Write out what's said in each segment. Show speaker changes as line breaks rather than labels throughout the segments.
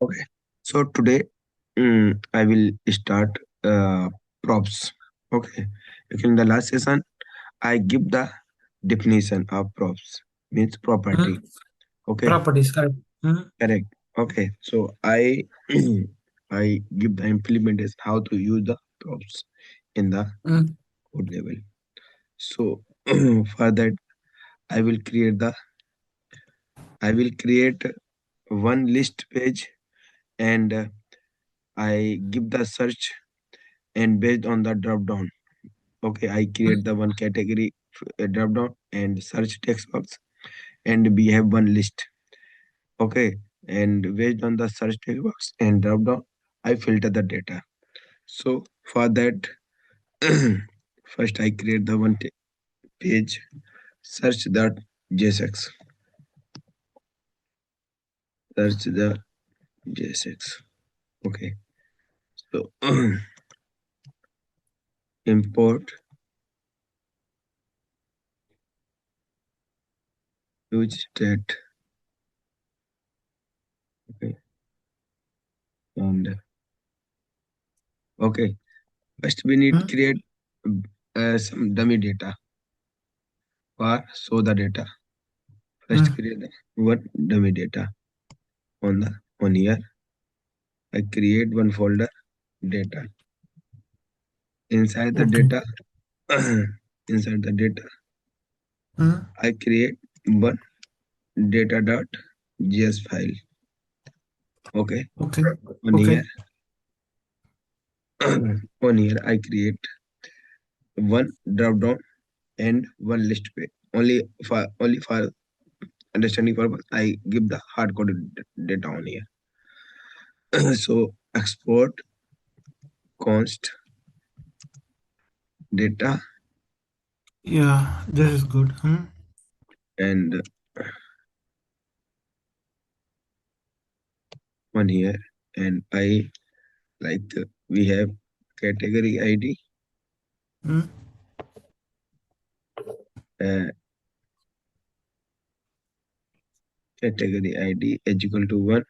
Okay. So today I will start props. Okay. Okay. In the last session, I give the definition of props means
Hmm?
property. Okay.
Properties, correct. Hmm?
Correct. Okay. So I I give the implementation how to use the props in the
Hmm?
code level. So for that I will create one list page and I give the search and based on the drop down. Okay, I
Hmm?
create the one category drop down and search text box, and we have one list. Okay, and based on the search text box and drop down, I filter the data. So for that, first I create the one page, search the JSX, search the JSX. Okay, so import huge stat. Okay, and okay, first we need
Hmm?
create some dummy data for show the data. First
Hmm?
create the one dummy data on here. I create one folder data. Inside the
Okay.
data, inside the data,
Hmm?
I create one data.js file. Okay.
Okay.
On here,
Okay.
on here I create one drop down and one list page. Only for understanding purpose, I give the hard coded data on here. So export const data
Yeah, this is good. Hmm?
and one here, and I like we have category ID,
Hmm?
uh, category ID is equal to one,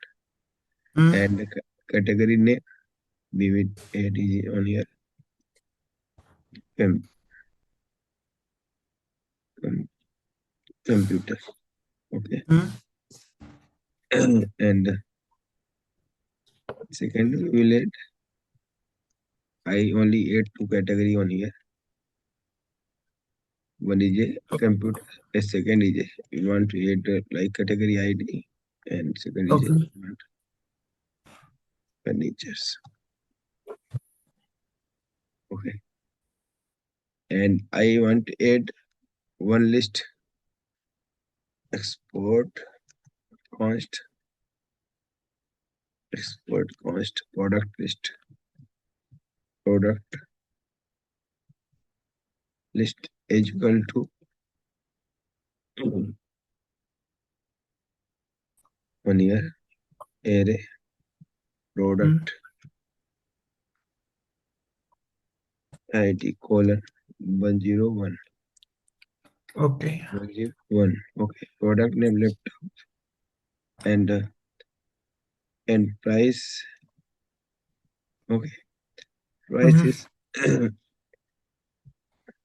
Hmm?
and the category name we will add is on here com, com, computer. Okay,
Hmm?
and second we will add. I only add two category on here. One is a computer, a second is a we want to add like category ID, and second is a
Okay.
furnitures. Okay, and I want to add one list export const product list product list is equal to one year array
Hmm?
product id colon 101
Okay.
101. Okay, product name laptop and price. Okay, price
Hmm?
is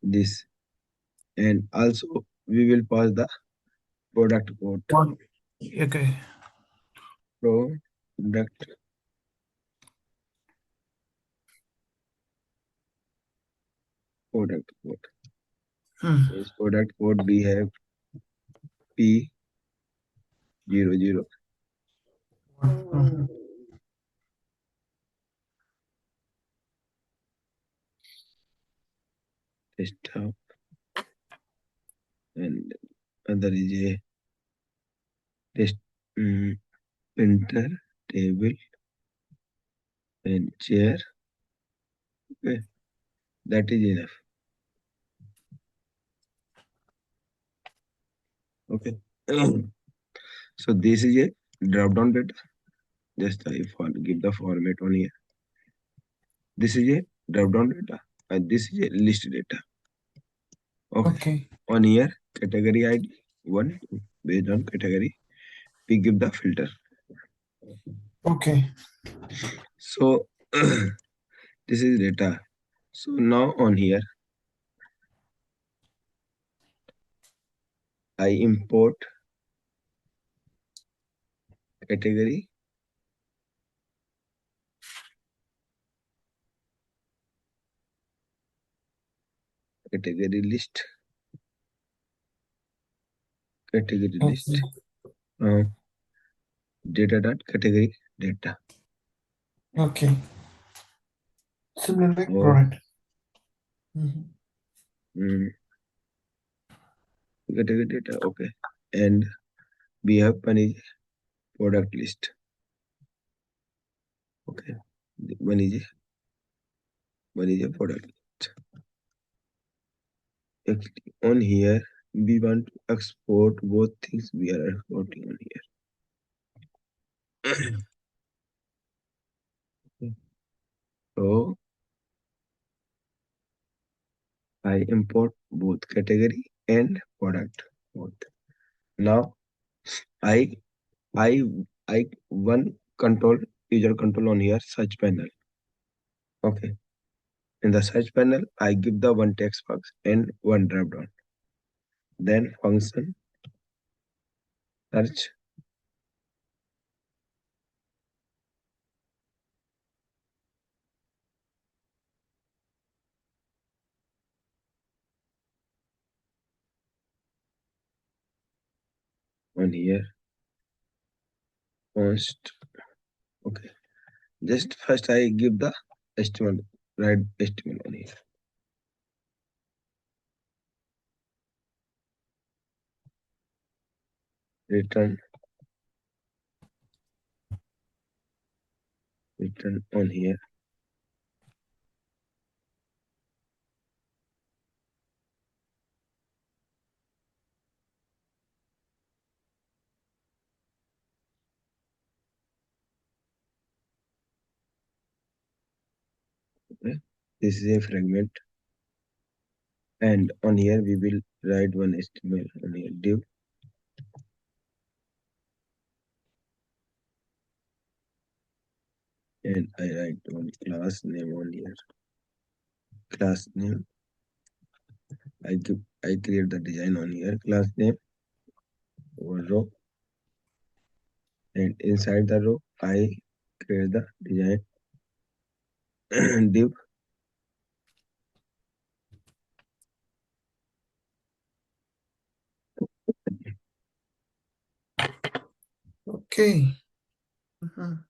this, and also we will pass the product code.
One. Okay.
Product product code.
Hmm.
This product code we have P00
Hmm.
desktop, and other is a test printer table and chair. Okay, that is enough. Okay. So this is a drop down data. Just I give the format on here. This is a drop down data, and this is a list data. Okay.
Okay.
On here, category ID one based on category, we give the filter.
Okay.
So this is data. So now on here, I import category, category list, category list,
Okay.
uh, data dot category data.
Okay. Similar like
Oh,
product. Mhm.
mm, category data. Okay, and we have one is product list. Okay, one is a product list. Actually, on here we want to export both things. We are exporting on here. So I import both category and product both. Now I I I one control user control on here search panel. Okay. In the search panel, I give the one text box and one drop down. Then function search on here const. Okay. Just first I give the HTML, write HTML on here. Return on here. Okay. This is a fragment. And on here we will write one HTML on here div, and I write one class name on here. Class name. I create the design on here. Class name over row, and inside the row I create the design div.
Okay. Mhm.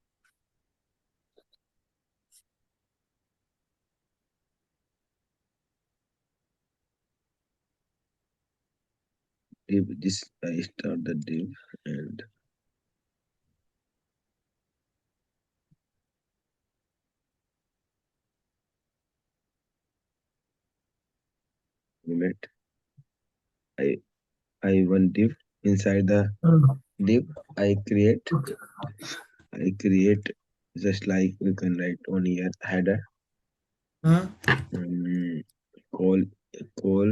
Div this I start the div and limit. I I one div inside the
Mm.
div
Okay.
I create just like we can write on here header,
Mm.
um, call call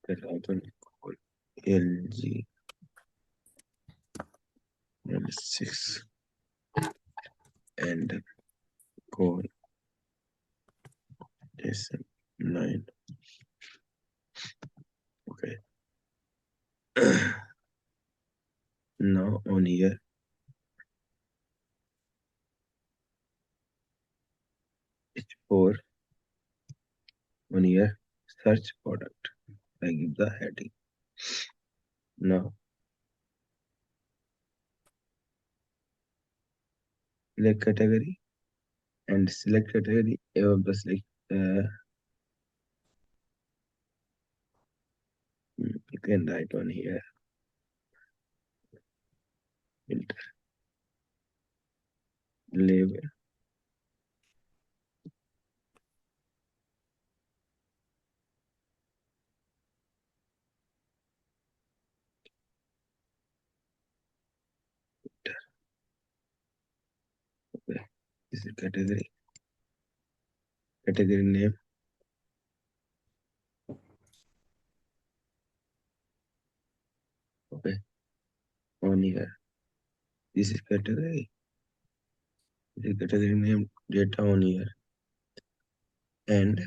that icon call LG and 6 and call S9. Okay. Now on here H4 on here search product. I give the heading. Now select category and select category above the select you can write on here filter label. Okay. This is category name, Okay, on here. This is category. This is category name data on here. And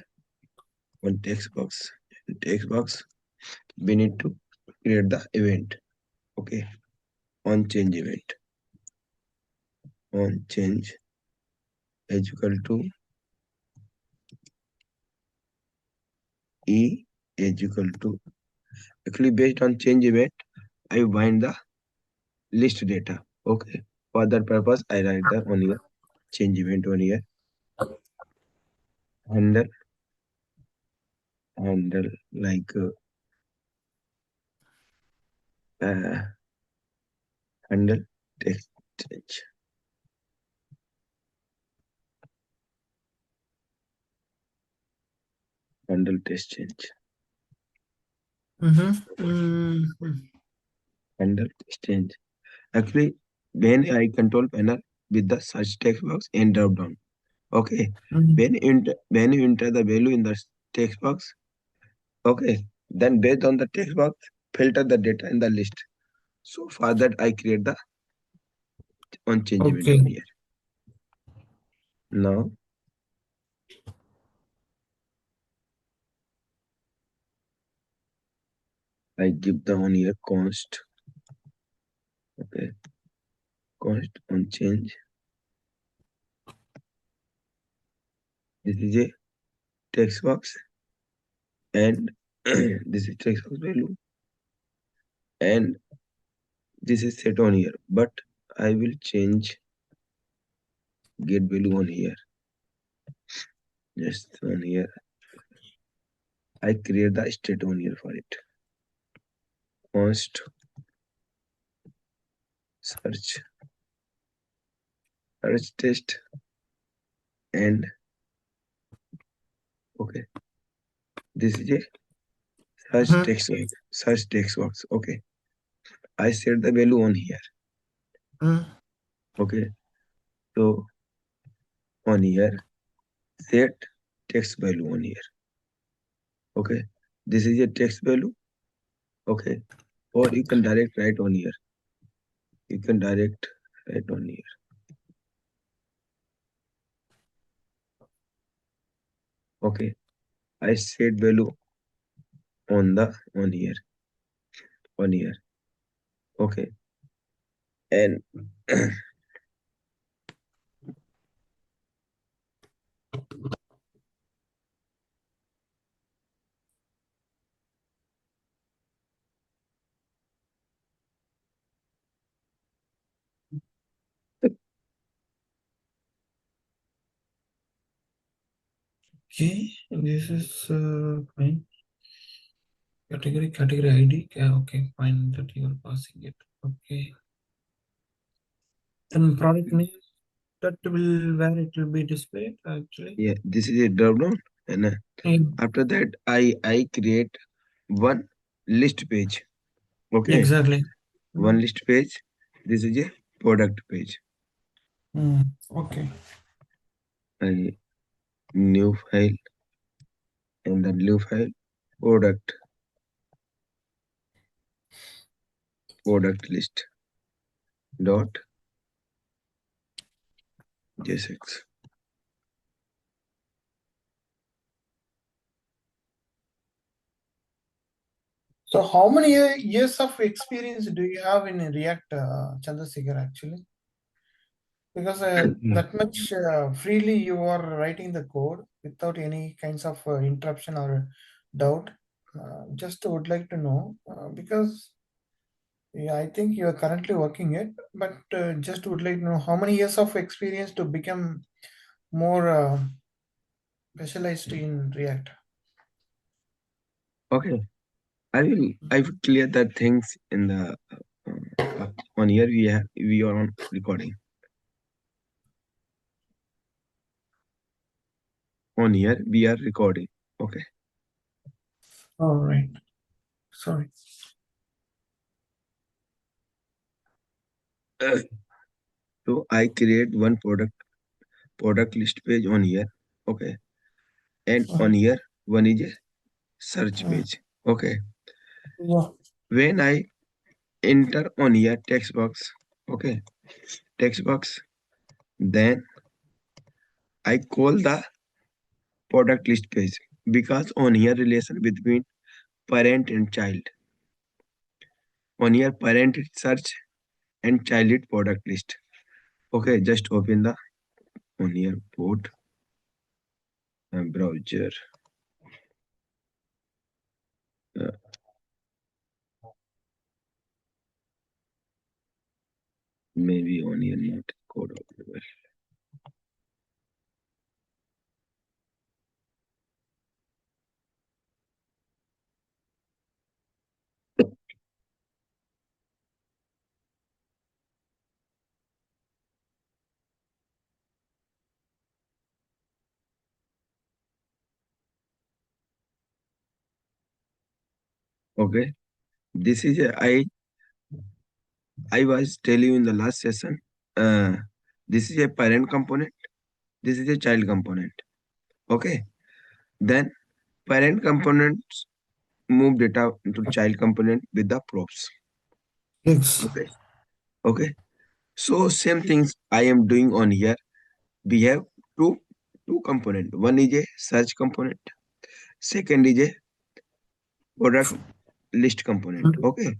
one text box. In text box, we need to create the event. Okay, on change event. On change is equal to E is equal to, actually based on change event, I bind the list data. Okay, for that purpose, I write the on here change event on here. Handle, handle like uh, handle text change. Handle text change. Handle text change. Actually, when I control panel with the search text box and drop down. Okay, when you enter the value in the text box, okay, then based on the text box, filter the data in the list. So for that, I create the on change event
Okay.
on here. Now I give the on here const. Okay, const on change. This is a text box and this is text box value and this is set on here. But I will change get value on here. Just on here. I create the state on here for it. Const search test and okay. This is a search text box. Okay. I set the value on here. Okay. So on here, set text value on here. Okay. This is a text value. Okay. Or you can direct write on here. You can direct write on here. Okay. I set value on the on here. On here. Okay. And
Okay, this is fine. Category ID. Yeah, okay, fine. That you are passing it. Okay. Then product name that will where it will be displayed actually.
yeah, this is a drop down. And after that, I create one list page. Okay.
Exactly.
One list page. This is a product page.
Okay.
I new file and the new file product list dot jsx.
So how many years of experience do you have in React, Chandrasekhar, actually? Because that much freely you are writing the code without any kinds of interruption or doubt. Just would like to know because yeah, I think you are currently working it, but just would like to know how many years of experience to become more specialized in React.
Okay. I will clear the things in the on here we are on recording. On here we are recording. Okay.
All right. Sorry.
So I create one product list page on here. Okay. And on here one is a search page. Okay.
Yeah.
When I enter on here text box. Okay, text box. Then I call the product list page because on here relation between parent and child. On here parent is search and child is product list. Okay, just open the on here port browser. Uh, maybe on here not code available. Okay, this is a, I was telling you in the last session. Uh, this is a parent component. This is a child component. Okay, then parent components move data into child component with the props.
Yes.
Okay, okay. So same things I am doing on here. We have two component. One is a search component. Second is a product list component.
Mm,
Okay.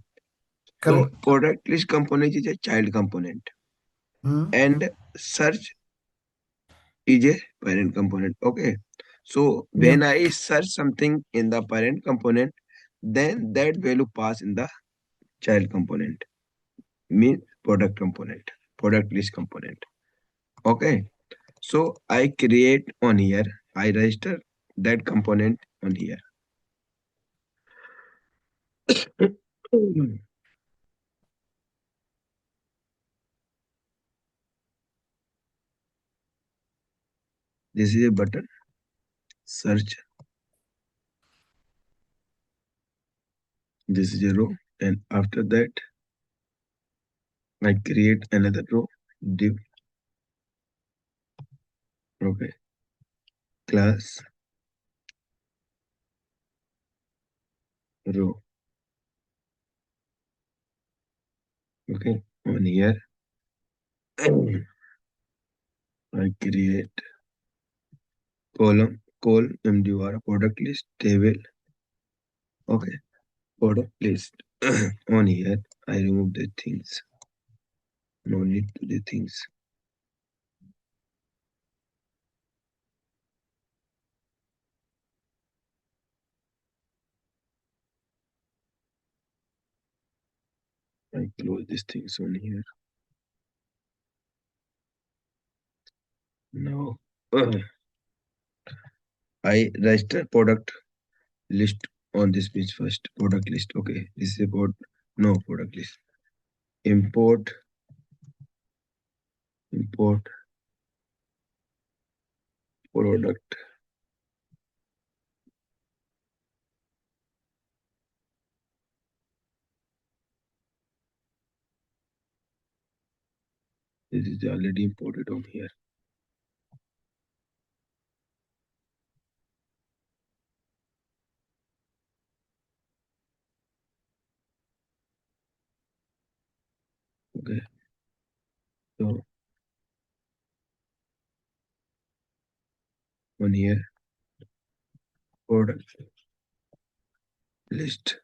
So
correct.
product list component is a child component
Mm,
and search is a parent component. Okay. So
yeah.
when I search something in the parent component, then that value pass in the child component, means product component, product list component. Okay. So I create on here, I register that component on here. This is a button, search. This is a row, and after that, I create another row, div. Okay, class row. Okay, on here, I create column, call MDR product list table. Okay, product list. On here, I remove the things. No need to the things. I close these things on here. Now, I register product list on this page first. Product list. Okay, this is about no product list. Import, import product. This is already imported on here. Okay, so on here, product list,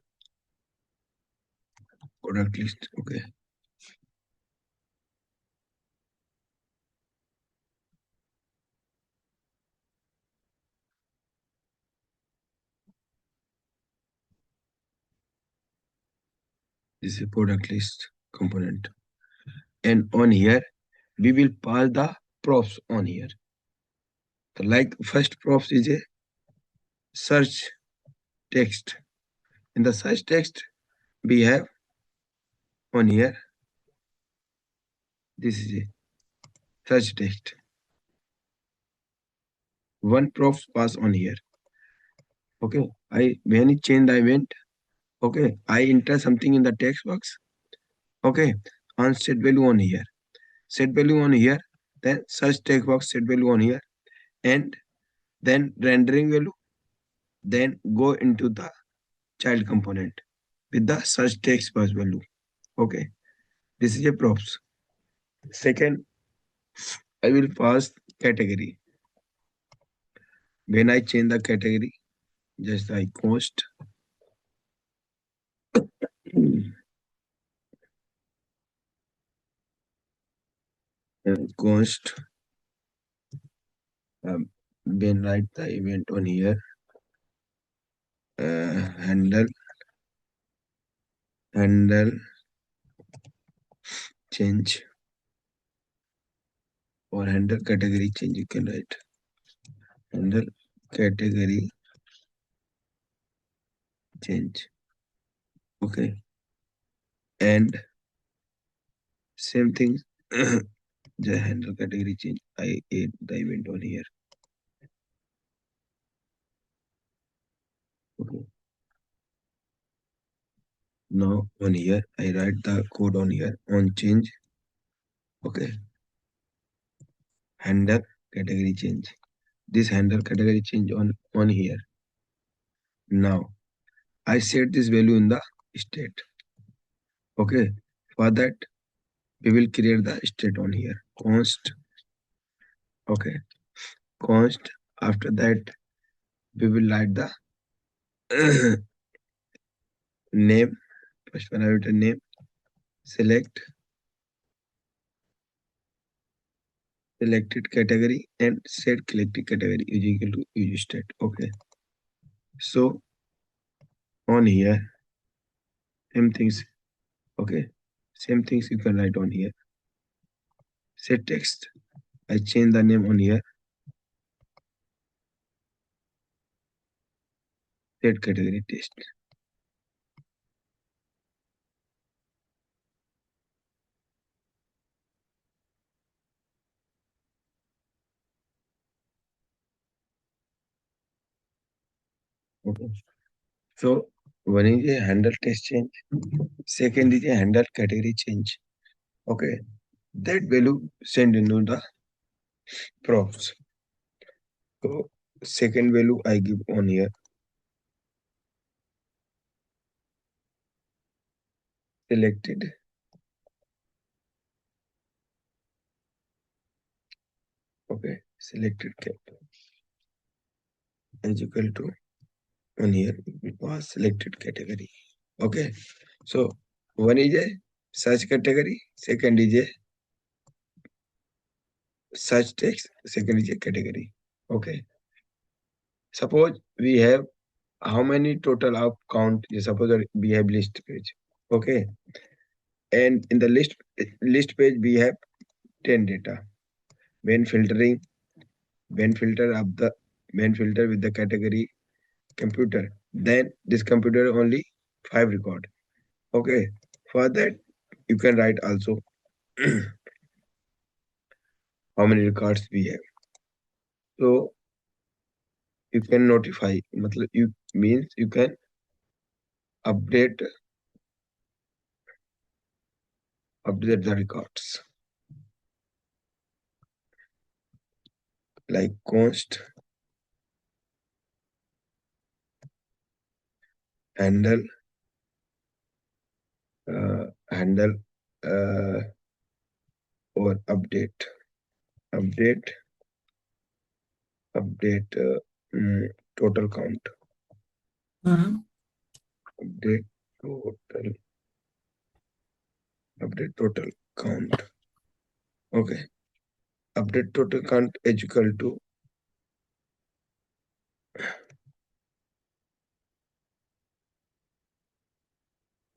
product list. Okay, this is a product list component. And on here, we will pass the props on here. So like first props is a search text. In the search text, we have on here, this is a search text. One props pass on here. Okay, I when it change the event, okay, I enter something in the text box. Okay, on set value on here. Set value on here, then search text box set value on here, and then rendering value, then go into the child component with the search text box value. Okay, this is a props. Second, I will pass category. When I change the category, just I const when write the event on here, handle handle change or handle category change. You can write handle category change. Okay, and same thing. The handle category change. I add the event on here. Okay. Now on here, I write the code on here on change. Okay. Handle category change. This handle category change on here. Now I set this value in the state. Okay. For that, we will create the state on here. Const. Okay. Const. After that, we will write the name. First one I write a name. Select selected category and set selected category is equal to use state. Okay. So on here, same things. Okay. Same things you can write on here. Set text. I change the name on here. Set category text. Okay. So one is a handle text change. Second is a handle category change. Okay. That value send into the props. So second value I give on here. Selected. Okay. Selected cap is equal to on here we pass selected category. Okay. So one is a search category. Second is a search text. Second is a category. Okay. Suppose we have how many total of count. Suppose that we have list page. Okay. And in the list page we have 10 data. When filtering, when filter up the when filter with the category computer, then this computer only 5 record. Okay. For that you can write also how many records we have. So you can notify. matlab you means you can update update the records like const handle handle uh, or update update total count
Mhm.
update total update total count. Okay, update total count is equal to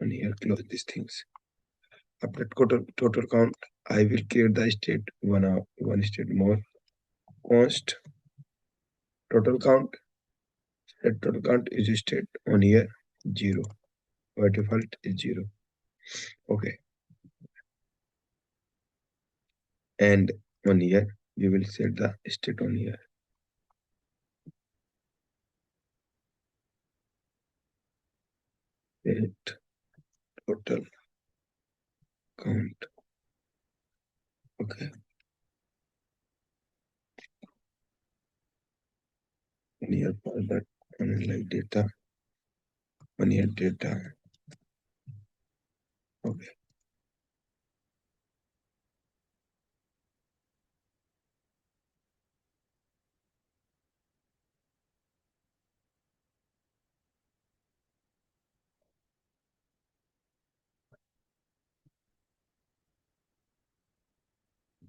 and here close these things. Update total count. I will create the state one state more. Const total count. Set total count is state on here 0. By default is 0. Okay, and on here we will set the state on here. Set total count. Okay, and here for that one like data. One here data. Okay.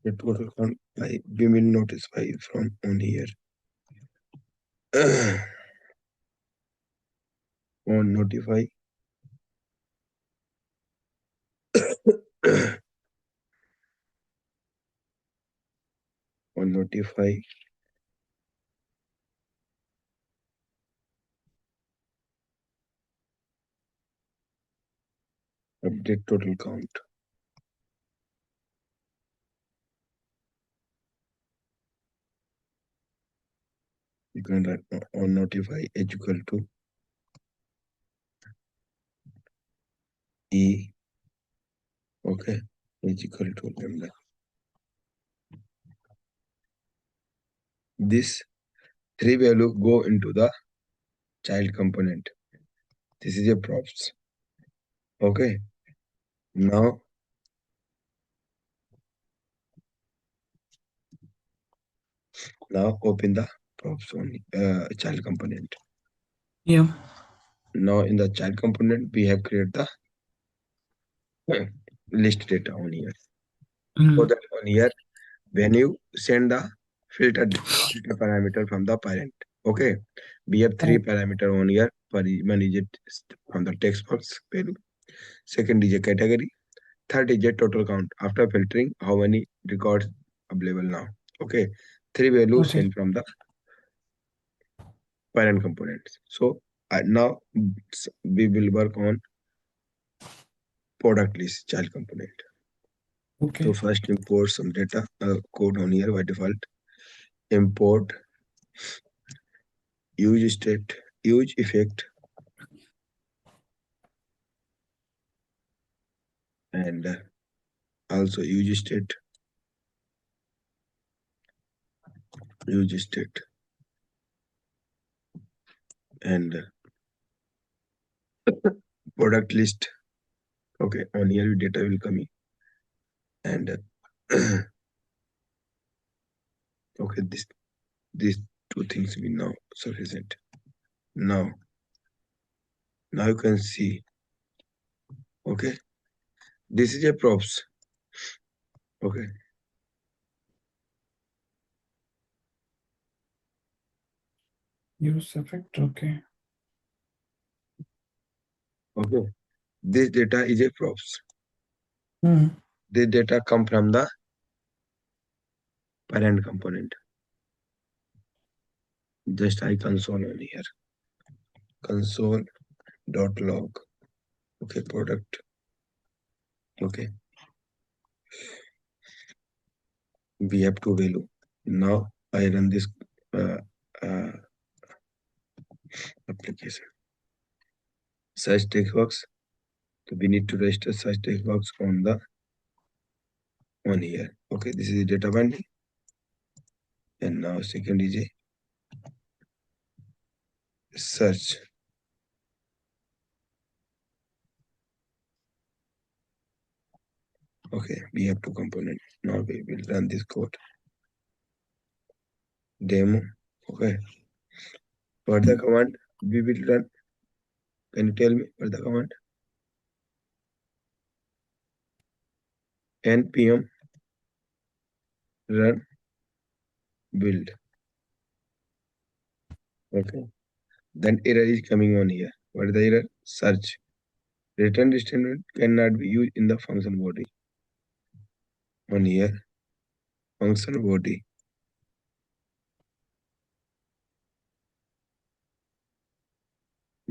The total count we will notify from on here. On notify. On notify. Update total count. You can write on notify h equal to e. Okay, h equal to lambda. This three value go into the child component. This is a props. Okay. Now open the props only child component.
Yeah.
Now in the child component we have created the list data on here. So that on here when you send the filter data parameter from the parent. Okay. We have three parameter on here. One is it from the text box value. Second is a category. Third is a total count after filtering how many records available now. Okay. Three values sent from the parent components. So now we will work on product list child component.
Okay.
So first import some data code on here by default. Import use state, use effect, and also use state, and product list. Okay, on here data will come in, and okay, these two things will now sufficient. Now you can see. Okay, this is a props. Okay.
Use effect. Okay.
Okay. This data is a props.
Mm.
This data come from the parent component. Just I console on here. Console.log. Okay, product. Okay. We have two value. Now I run this application. Search text box. So we need to register search text box on here. Okay, this is the data binding. And now second is a search. Okay, we have two components. Now we will run this code. Demo. Okay. What the command we will run? Can you tell me what the command? npm run build. Okay. Then error is coming on here. What is the error? Search. Return statement cannot be used in the function body. On here, function body.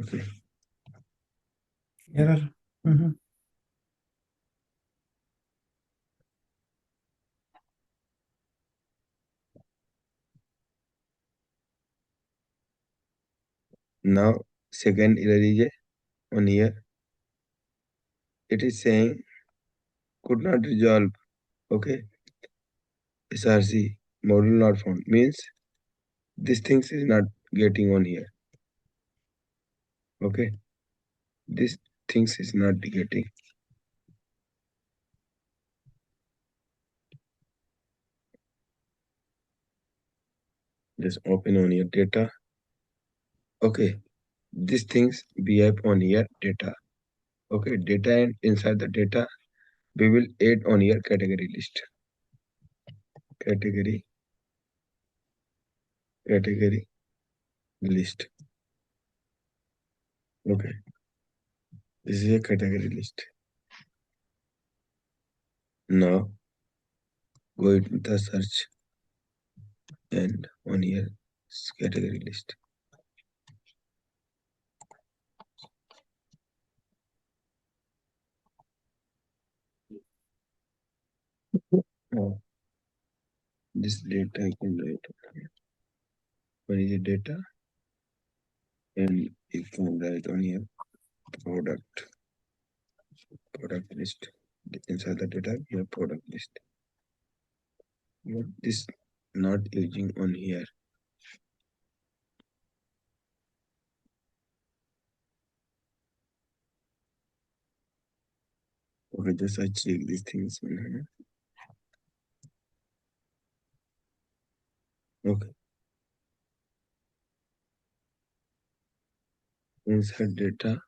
Okay.
Error. Mm-hmm.
Now, second error is on here. It is saying could not resolve. Okay. SRC module not found means this things is not getting on here. Okay. This things is not getting. Just open on your data. Okay. These things we have on here data. Okay. Data and inside the data we will add on your category list. category list. Okay, this is a category list. Now go into the search and on here category list. Now this data I can write. What is the data? And you can write on here product list. Inside the data, you have product list. What this not using on here? Okay, just I check these things on here. Okay. Inside data.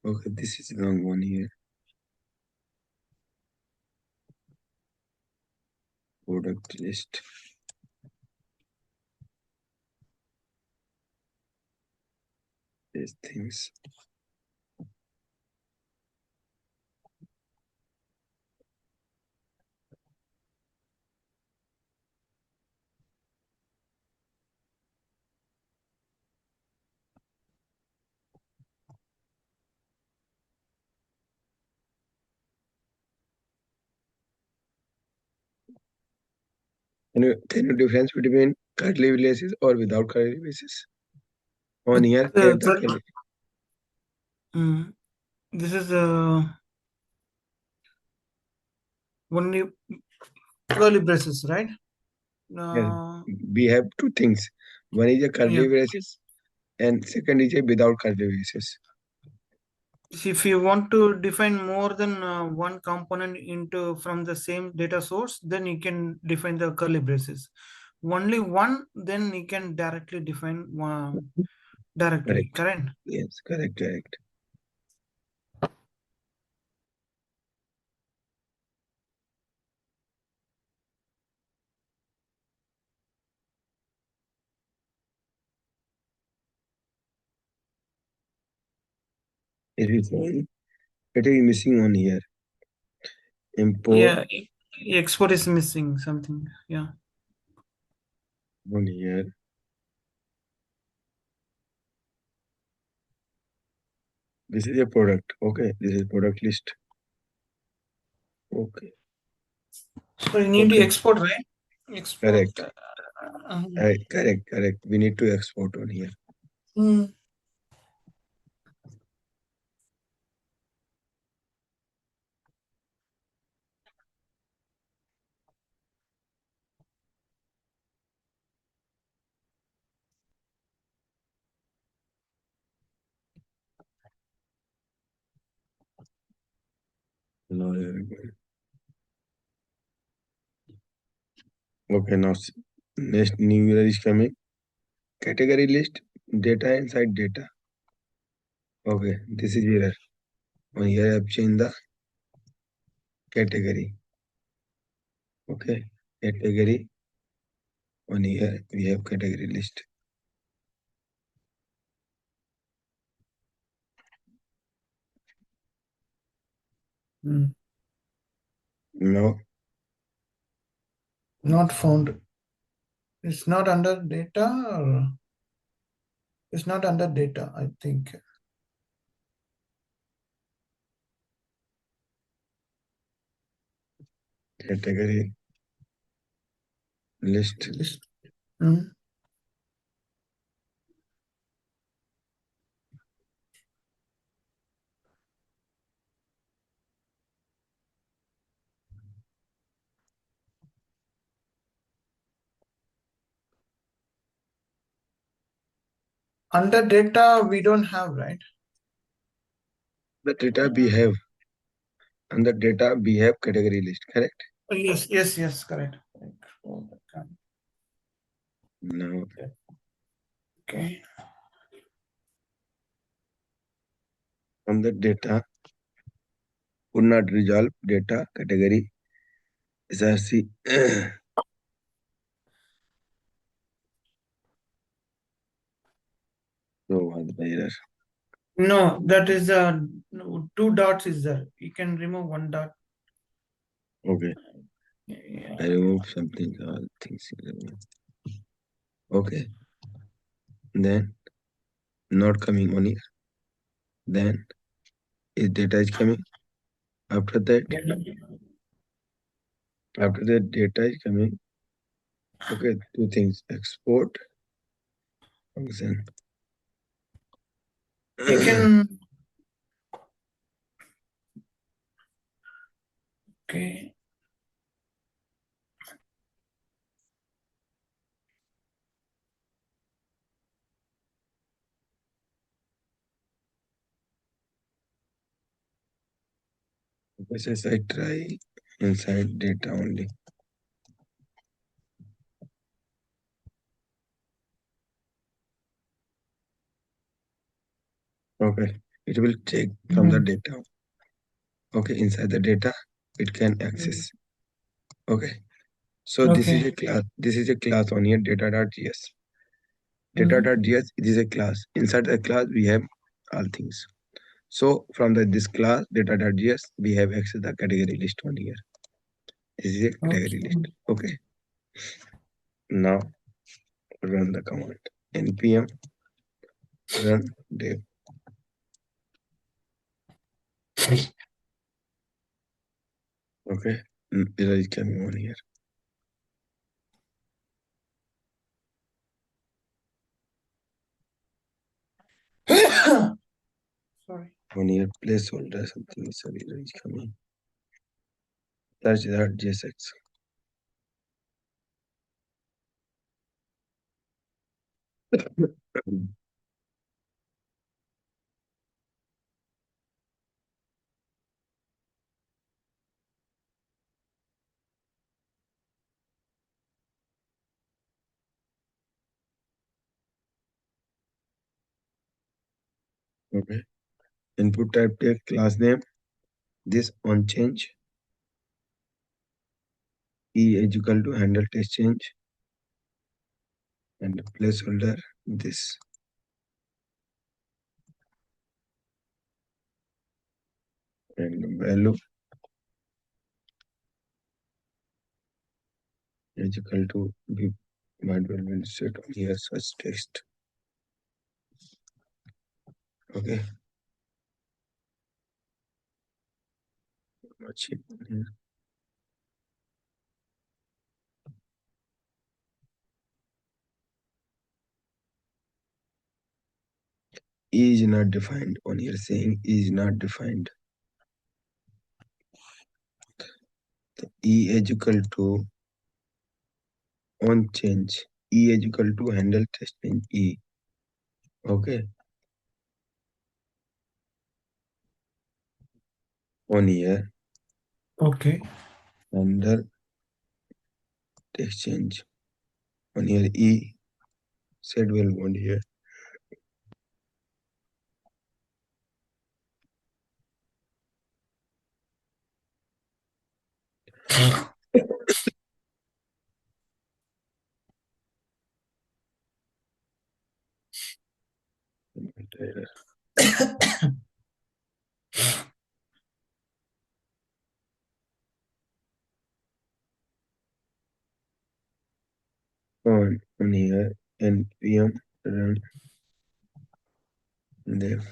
Okay, this is wrong one here. Product list. These things. Can you difference between curly braces or without curly braces? On here, have the curly.
This is only curly braces, right?
Yeah. We have two things. One is a curly
Yeah.
braces and second is a without curly braces.
If you want to define more than one component into from the same data source, then you can define the curly braces. Only one, then you can directly define directly. Correct?
Yes, correct. If you find it is missing on here. Import
Yeah, export is missing something. Yeah.
on here. This is a product. Okay, this is product list. Okay.
So you need to export, right? Export.
Correct. Correct. We need to export on here. No, okay, now next new year is coming. Category list, data inside data. Okay, this is error. On here I've changed the category. Okay, category. On here we have category list. No.
Not found. It's not under data or it's not under data, I think.
Category list.
Under data, we don't have, right?
The data we have. Under data we have category list, correct?
Yes, correct.
No.
Okay.
From the data could not resolve data category SRC. So what the error?
No, that is no, 2 dots is there. You can remove 1 dot.
Okay,
Yeah.
I remove something. All things. Okay, then not coming on here. Then is data is coming. After that, data is coming. Okay, two things: export function.
You can. Okay.
Process I try inside data only. Okay, it will take from the data. Okay, inside the data, it can access. Okay, so this is a class. This is a class on here, data.js. Data.js is a class. Inside the class, we have all things. So from this class, data.js, we have access the category list on here. This is a category list. Okay. Now run the command npm run dev. Okay, error is coming on here.
Sorry.
On here placeholder something is error is coming. Search that JSX. Okay. Input type take class name. This on change. E is equal to handle text change. And placeholder this. And value is equal to be might well be set on here such text. Okay. Much it here. E is not defined on here saying E is not defined. The E is equal to on change. E is equal to handle text change E. Okay. On here
Okay.
handle text change. On here E set well on here. On here npm run dev.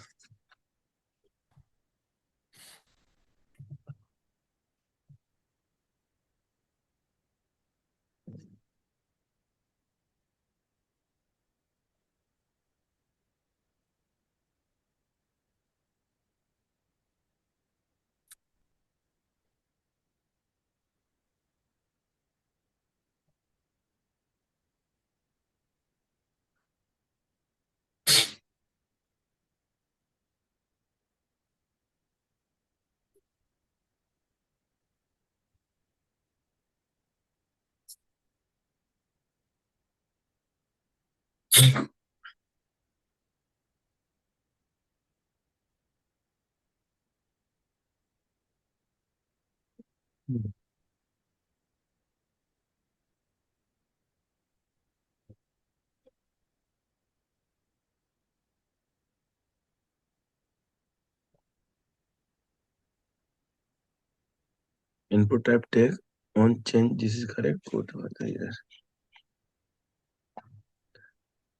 Input type tag on change. This is correct. Go to other here.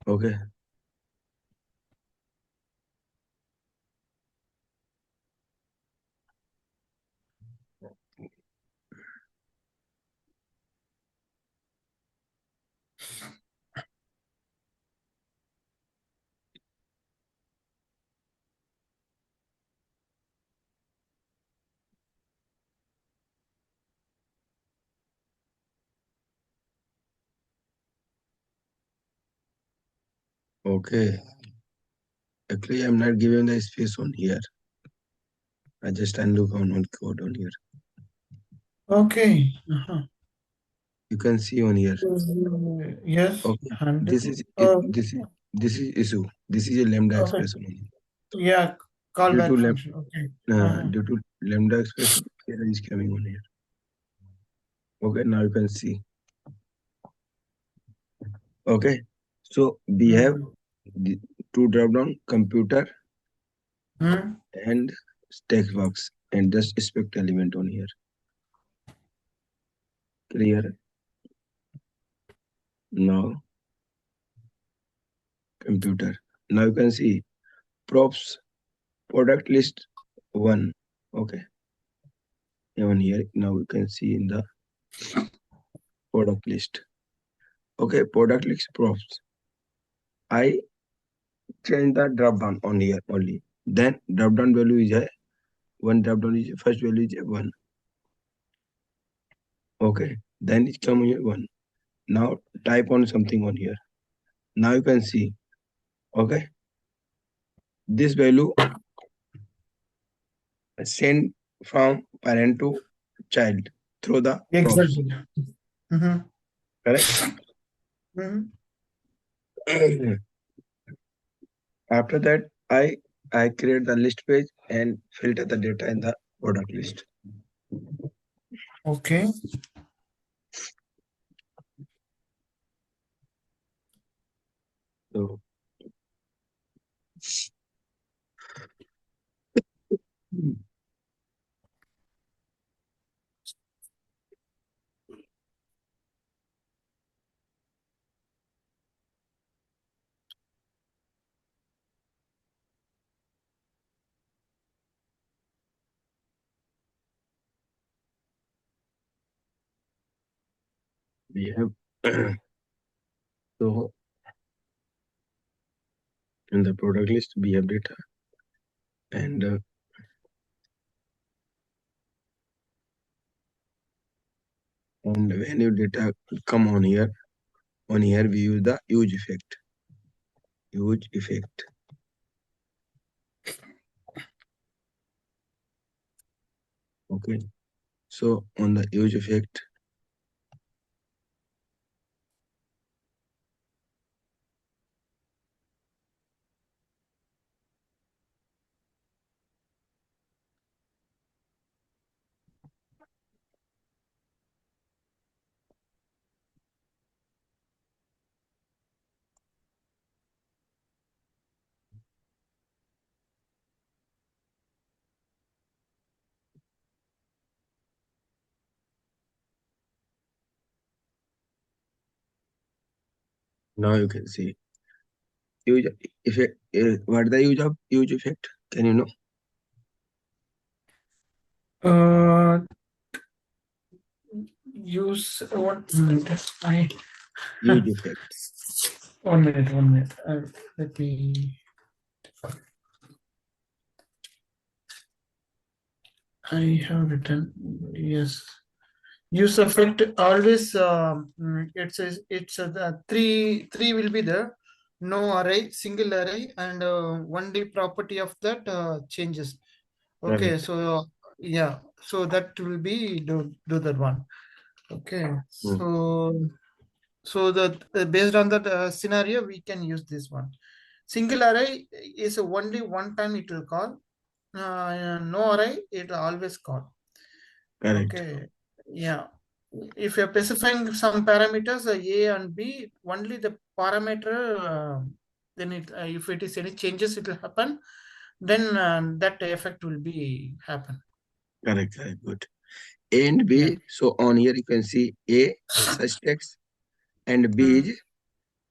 Okay. Okay. Actually, I'm not giving the space on here. I just unlock on code on here.
Okay.
You can see on here.
Yes.
Okay. This is
Oh,
this is issue. This is a lambda
okay.
expression.
Yeah.
Due
Callback
to
function. Okay.
due to lambda expression, error is coming on here. Okay, now you can see. Okay, so we have the two drop down, computer
Hmm.
and text box, and just expect element on here. Clear? Now computer. Now you can see props product list 1. Okay, on here now you can see in the product list. Okay, product list props. I change the drop down on here only. Then drop down value is a one, drop down is first value is a 1. Okay, then it come here 1. Now type on something on here. Now you can see. Okay, this value sent from parent to child through the props.
Exactly. Mm-hmm.
Correct.
Mm-hmm.
After that, I create the list page and filter the data in the product list.
Okay.
So we have so in the product list we have data, and when your data come on here we use the huge effect. Huge effect. Okay, so on the huge effect, now you can see huge effect. What the use of huge effect? Can you know?
Use 1 minute.
Huge effect.
1 minute. 1 minute. Let me. I have written. Yes. Use effect always. The three will be there. No array, single array, and only property of that changes. Okay,
Correct.
so yeah, so that will be do that one. Okay, so that based on that scenario, we can use this one. Single array is only one time it will call. No array, it will always call.
Correct.
Okay, yeah. If you're specifying some parameters, A and B, only the parameter, then if it is any changes, it will happen. Then that effect will be happen.
Correct. Correct. Good. A and B.
Yeah.
So on here you can see A search text and B
Mm.
is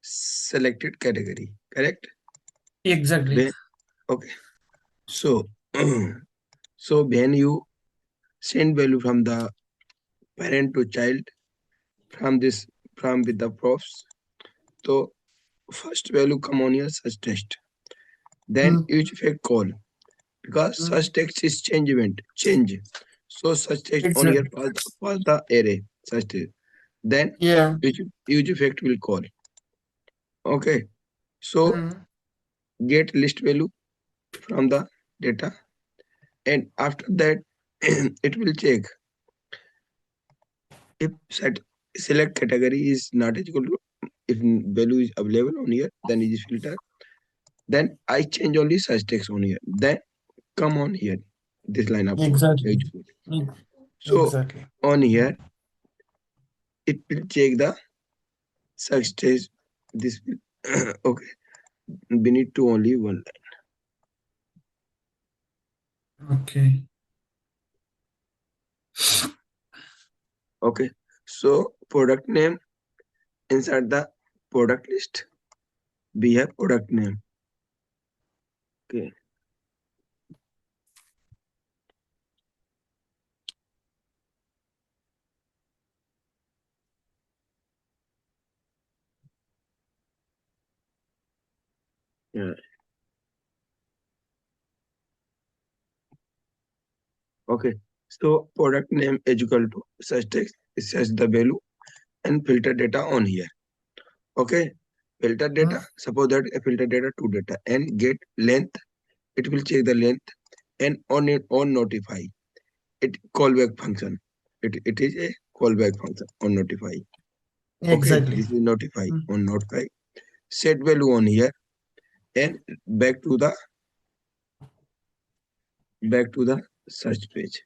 selected category. Correct?
Exactly.
When, okay. So so when you send value from the parent to child from this from with the props, so first value come on your search text. Then
Mm.
use effect call because
Mm.
search text is change event change. So search text on here
Exactly.
pass the array search text. Then
Yeah.
use effect will call. Okay. So
Mm.
get list value from the data and after that it will check if select category is not equal to if value is available on here then it is filter. Then I change only search text on here. Then come on here this line of code.
Exactly. Mm.
So
Exactly.
on here it will check the search text. This will okay. We need to only one
Okay.
line. Okay. So product name inside the product list we have product name. Okay. Yeah. Okay. So product name is equal to search text. It says the value and filter data on here. Okay. Filter data.
Mm.
Suppose that a filter data to data and get length. It will check the length and on notify. It callback function. It is a callback function on notify. Okay.
Exactly.
This is notify
Mm.
on notify. Set value on here and back to the search page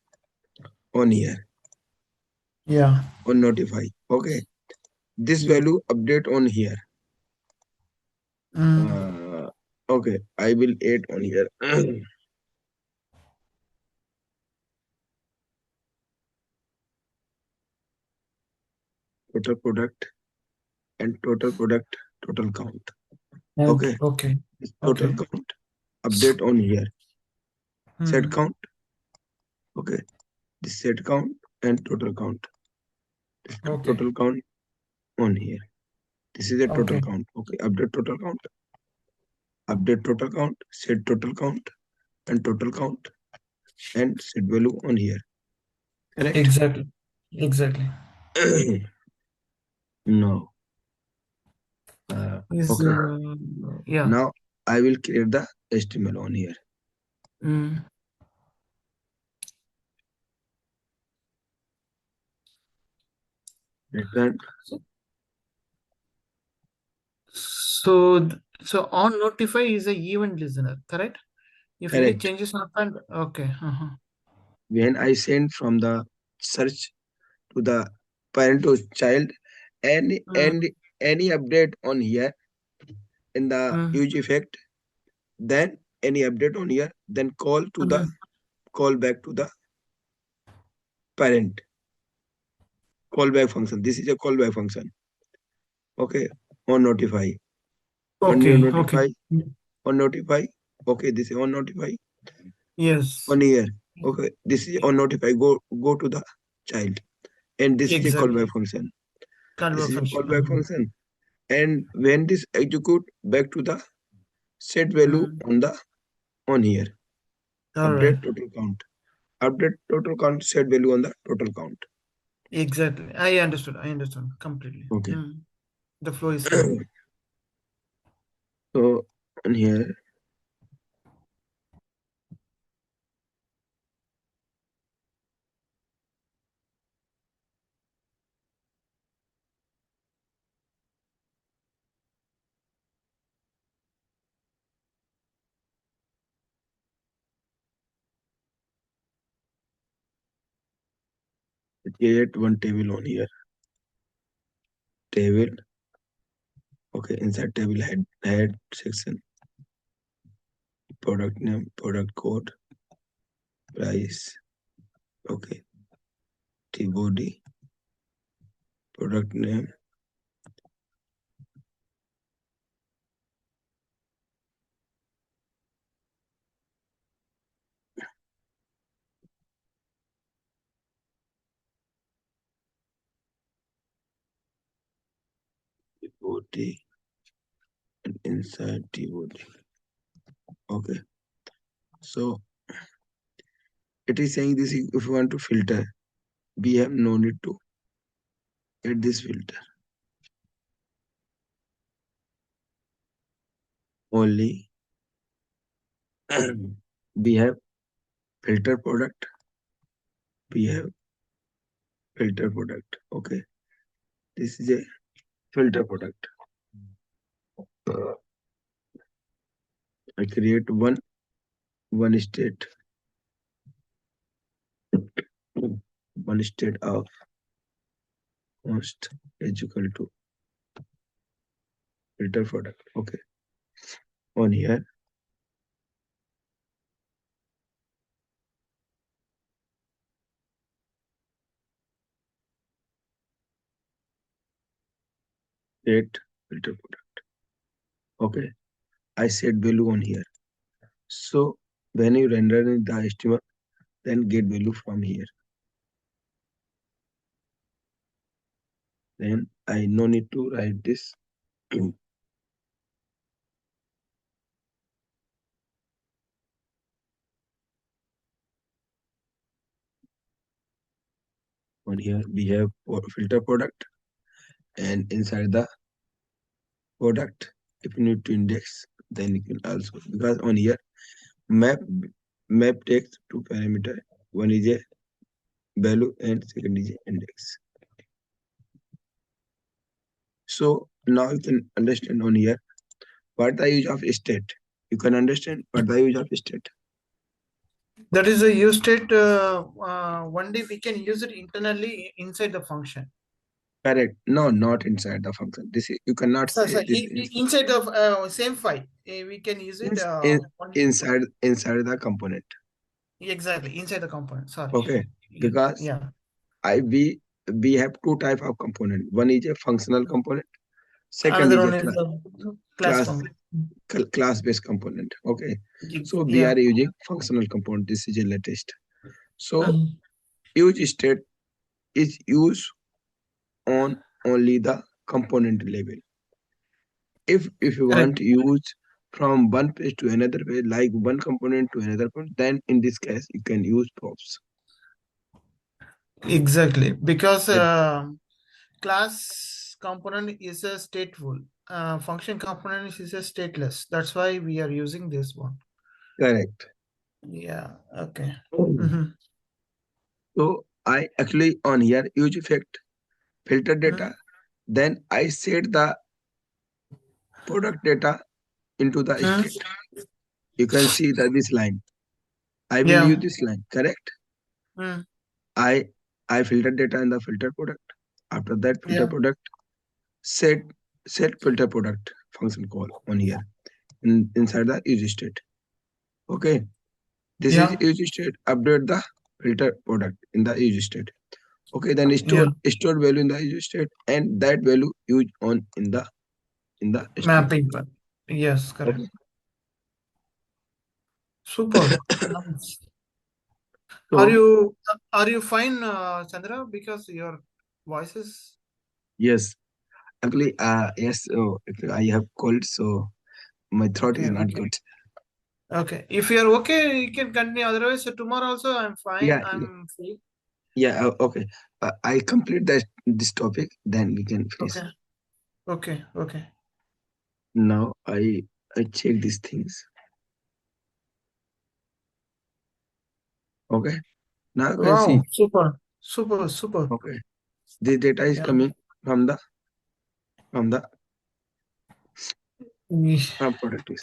on here
Yeah.
on notify. Okay. This
Yeah.
value update on here.
Mm.
Okay, I will add on here. Total product and total count. Okay,
Okay.
this total
Okay.
count update on here. Set
Mm.
count. Okay, this set count and total count. This
Okay.
total count on here. This is a total
Okay.
count. Okay, update total count. Update total count. Set total count and total count and set value on here. Correct?
Exactly. Exactly.
No.
Is
Okay.
yeah.
Now I will create the HTML on here.
Mm.
Return.
So on notify is a event listener, correct? If any
Correct.
changes happen, okay.
When I send from the search to the parent to child, any
Mm,
any any update on here in the
mm,
use effect, then any update on here, then
mm.
call back to the parent callback function. This is a callback function. Okay, on notify. On your
Okay, okay.
notify, on notify. Okay, this is on notify.
Yes,
On here. Okay, this is on notify. Go to the child, and this is a callback
exactly.
function. This
Convert
is a
function.
callback function. And when this execute back to the set value
Mm.
on here,
All right.
update total count. Update total count set value on the total count.
Exactly. I understood. I understood completely.
Okay.
Mm. The flow is fine.
So on here, create one table on here. Table. Okay, inside table head section. Product name, product code, price. Okay. T-body, product name, T-body, and inside T-body. Okay. So it is saying this: if you want to filter, we have no need to add this filter. Only we have filter product. We have filter product. Okay. This is a filter product. I create one state. One state of const is equal to filter product. Okay. On here, state filter product. Okay. I set value on here. So when you render in the HTML, then get value from here. Then I no need to write this. On here we have filter product, and inside the product, if you need to index, then you can also, because on here map takes two parameter. One is a value and second is a index. So now you can understand on here what the use of state. You can understand what the use of state.
That is a use state. One day we can use it internally inside the function.
Correct. No, not inside the function. This is, you cannot
So,
say this
inside the same file, we can use it.
inside the component.
Exactly, inside the component. Sorry.
Okay, because
yeah,
we have two type of component. One is a functional component. Second
another
is
one
a
is a class
class-based component. Okay, so we are using functional component. This is a latest. So use state is used on only the component level. If you want to use from one page to another page, like one component to another component, then in this case you can use props.
Exactly, because class component is a stateful. Function component is a stateless. That's why we are using this one.
Correct.
Yeah. Okay.
So I actually on here use effect filter data. Then I set the product data into the state. You can see that this line. I will use this line, correct? I filter data in the filter product. After that filter product, set filter product function call on here inside the use state. Okay. This is use state. Update the filter product in the use state. Okay, then store value in the use state, and that value used on in the
mapping. Yes, correct. Okay. Super. So, are you fine, Chandra? Because your voice is.
Yes, actually, yes. I have cold, so my throat is not good.
Okay, if you are okay, you can continue. Otherwise, tomorrow also I'm fine.
Yeah,
I'm free.
Yeah. Okay. I complete this topic, then we can finish.
Okay.
Now I check these things. Okay. Now you can see.
Super.
Okay. The data is coming from the product.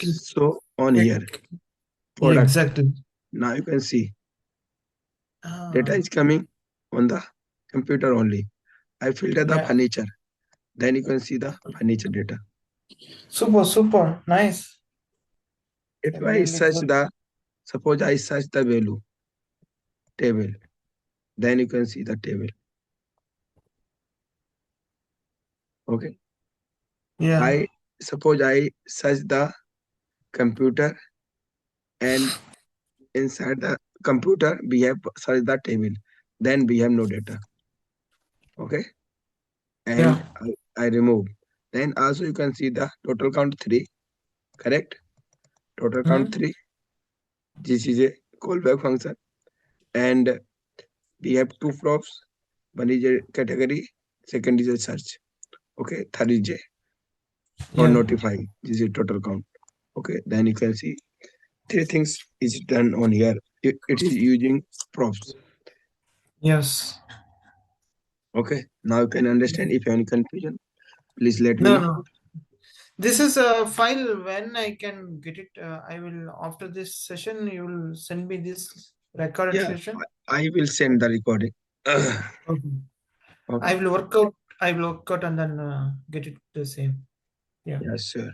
So on here, product.
Exactly.
Now you can see data is coming on the computer only. I filter the furniture. Then you can see the furniture data.
Super. Nice.
If I search suppose I search the value table, then you can see the table. Okay.
Yeah.
I suppose I search the computer, and inside the computer we have search the table. Then we have no data. Okay.
Yeah.
And I remove. Then also you can see the total count 3. Correct. Total count
Mhm.
3. This is a callback function. And we have two props. One is a category. Second is a search. Okay. Third is a or
Yeah.
notify. This is total count. Okay. Then you can see three things is done on here. It is using props.
Yes.
Okay. Now you can understand. If you have any confusion, please let me
No,
know.
no. This is a file. When I can get it, I will, after this session, you will send me this recorded
Yeah,
session.
I will send the recording.
Okay.
Okay.
I will work out and then get it the same. Yeah.
Yes, sir.